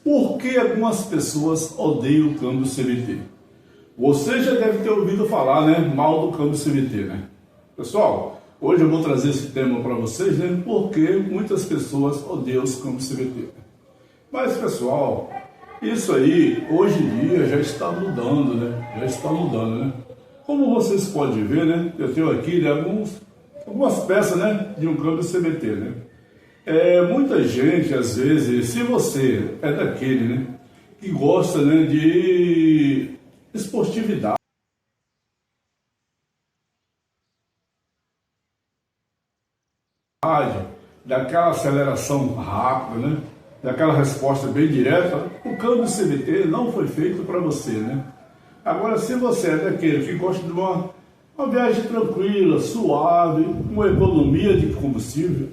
Por que algumas pessoas odeiam o câmbio CVT? Você já deve ter ouvido falar, né, mal do câmbio CVT, né? Pessoal, hoje eu vou trazer esse tema para vocês, né, porque muitas pessoas odeiam os câmbios CVT. Mas, pessoal, isso aí, hoje em dia, já está mudando, né? Já está mudando, né? Como vocês podem ver, né, eu tenho aqui, né, algumas peças, né, de um câmbio CVT, né? Muita gente, às vezes, se você é daquele, né, que gosta, né, de esportividade, daquela aceleração rápida, né, daquela resposta bem direta, o câmbio CVT não foi feito para você, né? Agora, se você é daquele que gosta de uma viagem tranquila, suave, uma economia de combustível,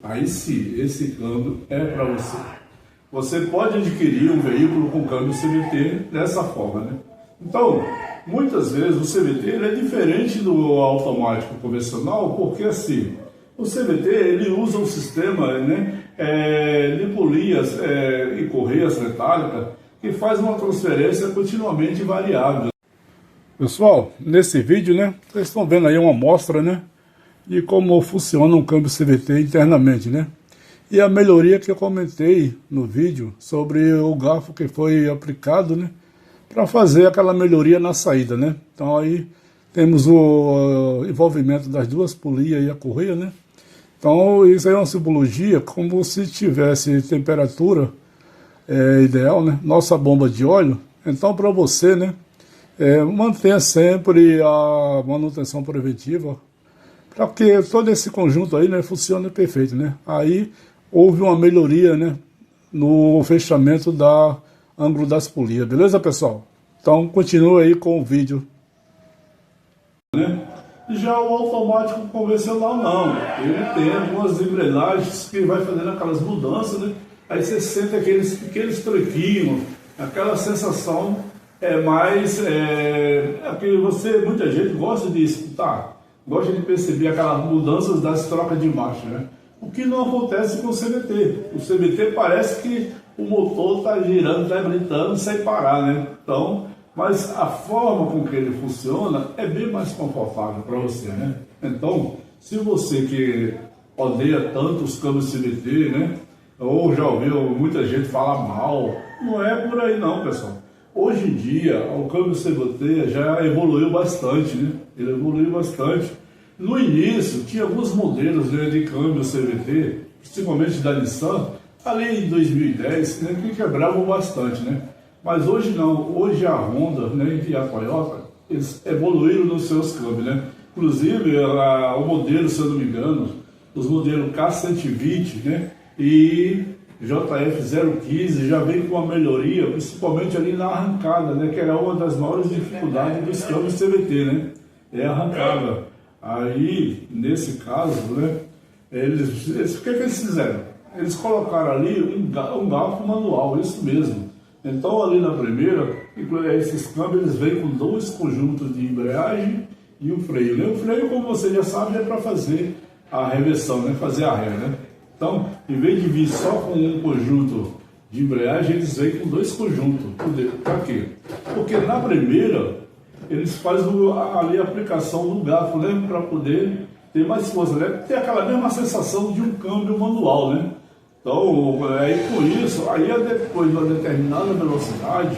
aí sim, esse câmbio é para você. Você pode adquirir um veículo com câmbio CVT dessa forma, né? Então, muitas vezes o CVT ele é diferente do automático convencional, porque assim, o CVT ele usa um sistema, né, de polias e correias metálicas que faz uma transferência continuamente variável. Pessoal, nesse vídeo, né, vocês estão vendo aí uma amostra, né, de como funciona um câmbio CVT internamente, né? E a melhoria que eu comentei no vídeo sobre o garfo que foi aplicado, né, para fazer aquela melhoria na saída, né? Então aí temos o envolvimento das duas polias e a correia, né? Então isso aí é uma simbologia como se tivesse temperatura ideal, né? Nossa bomba de óleo. Então para você, né, mantenha sempre a manutenção preventiva, porque todo esse conjunto aí, né, funciona perfeito, né? Aí houve uma melhoria, né, no fechamento da ângulo das polias, beleza, pessoal? Então continue aí com o vídeo. Já o automático convencional não, ele tem algumas engrenagens que vai fazendo aquelas mudanças, né? Aí você sente aqueles pequenos trequinhos, aquela sensação que muita gente gosta de escutar. Gosta de perceber aquelas mudanças das trocas de marcha, né? O que não acontece com o CVT. O CVT parece que o motor está girando, está gritando sem parar, né? Então, mas a forma com que ele funciona é bem mais confortável para você, né? Então, se você que odeia tanto os câmbios CVT, né, ou já ouviu muita gente falar mal, não é por aí não, pessoal. Hoje em dia, o câmbio CVT já evoluiu bastante, né? Ele evoluiu bastante. No início, tinha alguns modelos, né, de câmbio CVT, principalmente da Nissan, ali em 2010, né, que quebravam bastante, né? Mas hoje não. Hoje a Honda, né, e a Toyota, eles evoluíram nos seus câmbios, né? Inclusive, o modelo, se eu não me engano, os modelos K120, né, e JF015 já vem com uma melhoria, principalmente ali na arrancada, né, que era uma das maiores dificuldades dos câmbios CVT, né, é a arrancada. Aí, nesse caso, né, o que eles fizeram? Eles colocaram ali um garfo manual, isso mesmo. Então, ali na primeira, esses câmbios eles vêm com dois conjuntos de embreagem e o freio, né? O freio, como você já sabe, é para fazer a reversão, né, fazer a ré, né? Então, em vez de vir só com um conjunto de embreagem, eles vêm com dois conjuntos. Para quê? Porque na primeira, eles fazem ali a aplicação do garfo, né, para poder ter mais força, né? Ter aquela mesma sensação de um câmbio manual, né? Então, aí com isso, aí depois de uma determinada velocidade,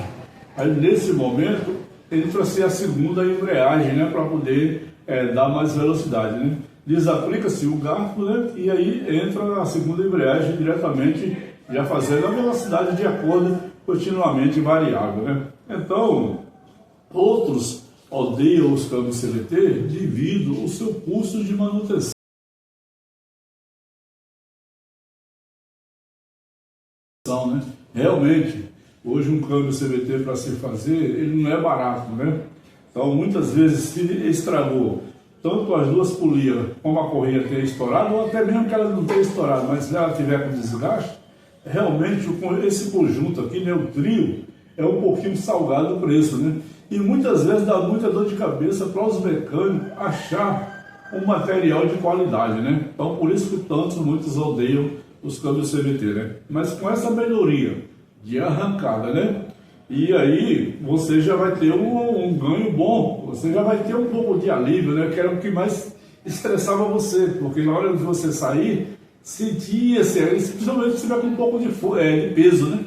aí nesse momento, entra-se a segunda embreagem, né, para poder dar mais velocidade, né? Desaplica-se o garfo, né, e aí entra a segunda embreagem diretamente, já fazendo a velocidade de acordo continuamente variável, né? Então, outros odeiam os câmbios CVT devido ao seu custo de manutenção, né? Realmente, hoje um câmbio CVT para se fazer, ele não é barato, né? Então, muitas vezes, se estragou tanto as duas polias como a correia ter estourado, ou até mesmo que ela não tenha estourado, mas se ela tiver com desgaste, realmente esse conjunto aqui, né, o trio, é um pouquinho salgado o preço, né? E muitas vezes dá muita dor de cabeça para os mecânicos achar um material de qualidade, né? Então, por isso que muitos odeiam os câmbios CVT, né? Mas com essa melhoria de arrancada, né? E aí você já vai ter um ganho bom, você já vai ter um pouco de alívio, né? Que era o que mais estressava você, porque na hora de você sair, sentia-se, principalmente se tiver com um pouco de peso, né?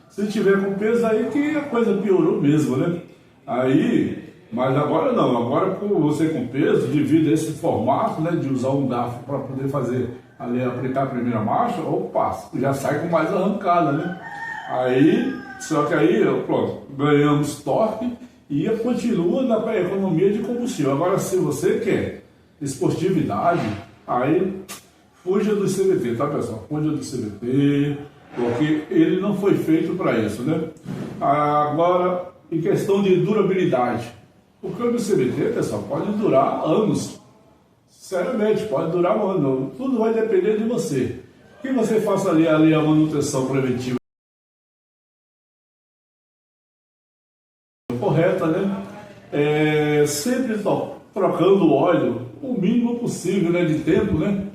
Se tiver com peso, aí que a coisa piorou mesmo, né? Aí, mas agora não, agora com você com peso, devido a esse formato, né? De usar um garfo para poder fazer ali, aplicar a primeira marcha, opa, já sai com mais arrancada, né? Aí, só que aí, pronto, ganhamos torque e continua na economia de combustível. Agora, se você quer esportividade, aí fuja do CVT, tá, pessoal? Fuja do CVT, porque ele não foi feito para isso, né? Agora, em questão de durabilidade, o câmbio CVT, pessoal, pode durar anos. Seriamente, pode durar um ano. Tudo vai depender de você. Que você faça ali a manutenção preventiva correta, né? Sempre trocando o óleo o mínimo possível, né? De tempo, né?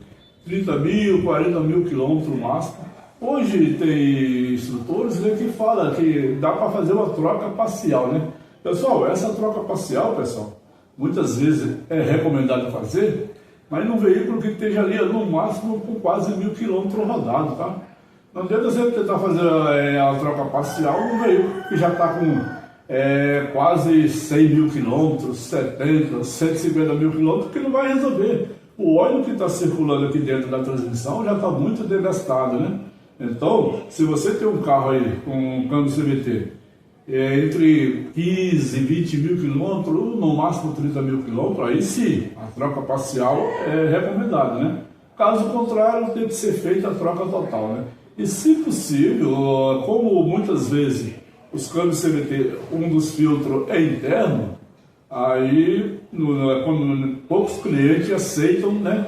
30 mil, 40 mil quilômetros no máximo. Hoje tem instrutores, né, que falam que dá para fazer uma troca parcial, né? Pessoal, essa troca parcial, pessoal, muitas vezes é recomendado fazer, mas num veículo que esteja ali no máximo com quase 1000 quilômetros rodados, tá? Não adianta você tentar fazer a troca parcial num veículo que já está com quase 100 mil quilômetros, 70, 150 mil quilômetros, que não vai resolver. O óleo que está circulando aqui dentro da transmissão já está muito desgastado, né? Então, se você tem um carro aí com um câmbio CVT entre 15 e 20 mil quilômetros, no máximo 30 mil quilômetros, aí sim, a troca parcial é recomendada, né? Caso contrário, tem que ser feita a troca total, né? E se possível, como muitas vezes os câmbios CVT, um dos filtros é interno, aí quando poucos clientes aceitam, né,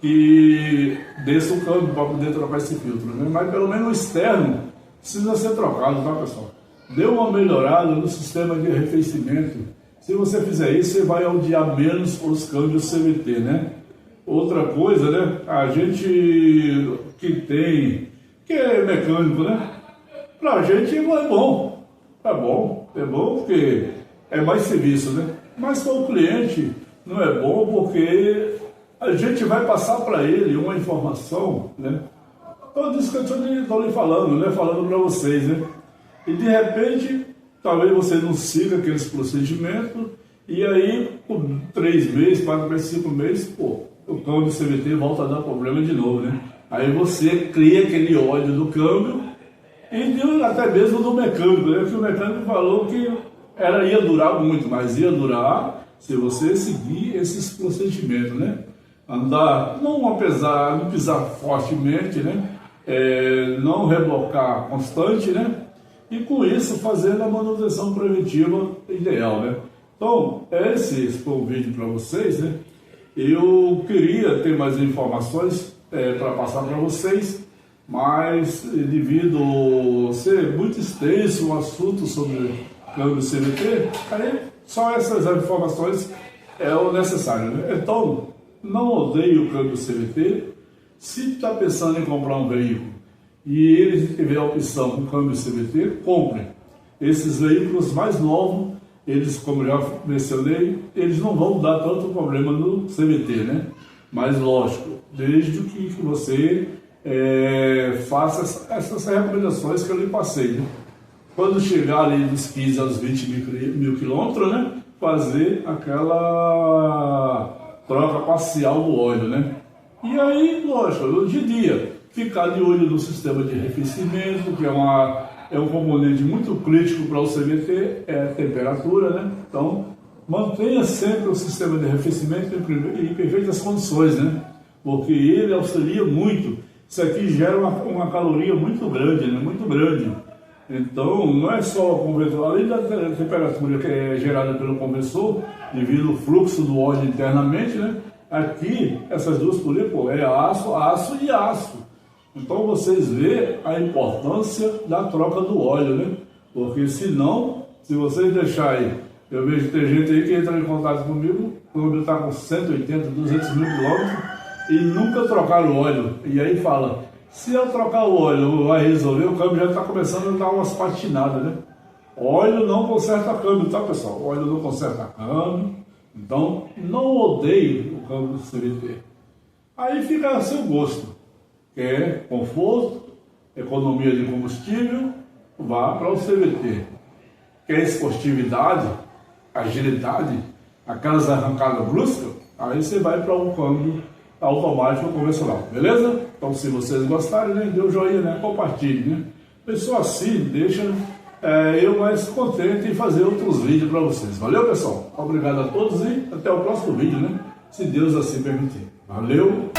que desça o câmbio para poder trocar esse filtro, né? Mas pelo menos o externo precisa ser trocado, tá, pessoal? Deu uma melhorada no sistema de arrefecimento. Se você fizer isso, você vai odiar menos os câmbios CVT, né? Outra coisa, né? A gente que é mecânico, né? Pra gente é bom. É bom porque é mais serviço, né? Mas para o cliente não é bom porque a gente vai passar para ele uma informação, né? Então, isso que eu estou lhe falando, né? Falando para vocês, né? E de repente, talvez você não siga aqueles procedimentos, e aí, por 3 meses, 4 meses, 5 meses, pô, o câmbio CVT volta a dar problema de novo, né? Aí você cria aquele ódio do câmbio, e até mesmo do mecânico, né? Que o mecânico falou que ia durar muito, mas ia durar se você seguir esses procedimentos, né? Andar, não pisar fortemente, né? Não rebocar constante, né? E com isso fazendo a manutenção preventiva ideal, né? Então, esse foi o vídeo para vocês, né? Eu queria ter mais informações para passar para vocês, mas devido ser muito extenso o assunto sobre câmbio CVT, aí só essas informações é o necessário, né? Então, não odeie o câmbio CVT. Se está pensando em comprar um veículo e ele tiver a opção com câmbio CVT, compre. Esses veículos mais novos, eles, como já mencionei, eles não vão dar tanto problema no CVT, né? Mas lógico, desde que você faça essas recomendações que eu lhe passei, né? Quando chegar ali dos 15 aos 20 mil quilômetros, né? Fazer aquela troca parcial do óleo, né? E aí, lógico, no dia a dia, ficar de olho no sistema de arrefecimento, que é um componente muito crítico para o CVT, é a temperatura, né? Então, mantenha sempre o sistema de arrefecimento em perfeitas condições, né? Porque ele auxilia muito. Isso aqui gera uma caloria muito grande, né? Muito grande. Então, não é só o conversor, além da temperatura que é gerada pelo conversor, devido ao fluxo do óleo internamente, né? Aqui, essas duas polícias, é aço e aço. Então, vocês vê a importância da troca do óleo, né? Porque senão, se vocês deixarem Eu vejo que tem gente aí que entra em contato comigo, o câmbio está com 180, 200 mil quilômetros e nunca trocaram o óleo. E aí fala, se eu trocar o óleo vai resolver, o câmbio já está começando a dar umas patinadas, né? Óleo não conserta câmbio, tá, pessoal? Óleo não conserta câmbio. Então, não odeie o câmbio do CVT. Aí fica a seu gosto. Quer conforto, economia de combustível, vá para o CVT. Quer esportividade, agilidade, aquelas arrancadas bruscas, aí você vai para um câmbio automático convencional, beleza? Então, se vocês gostarem, né, dê um joinha, né, compartilhe, né? Pessoal, assim deixa eu mais contente em fazer outros vídeos para vocês. Valeu, pessoal? Obrigado a todos e até o próximo vídeo, né? Se Deus assim permitir. Valeu!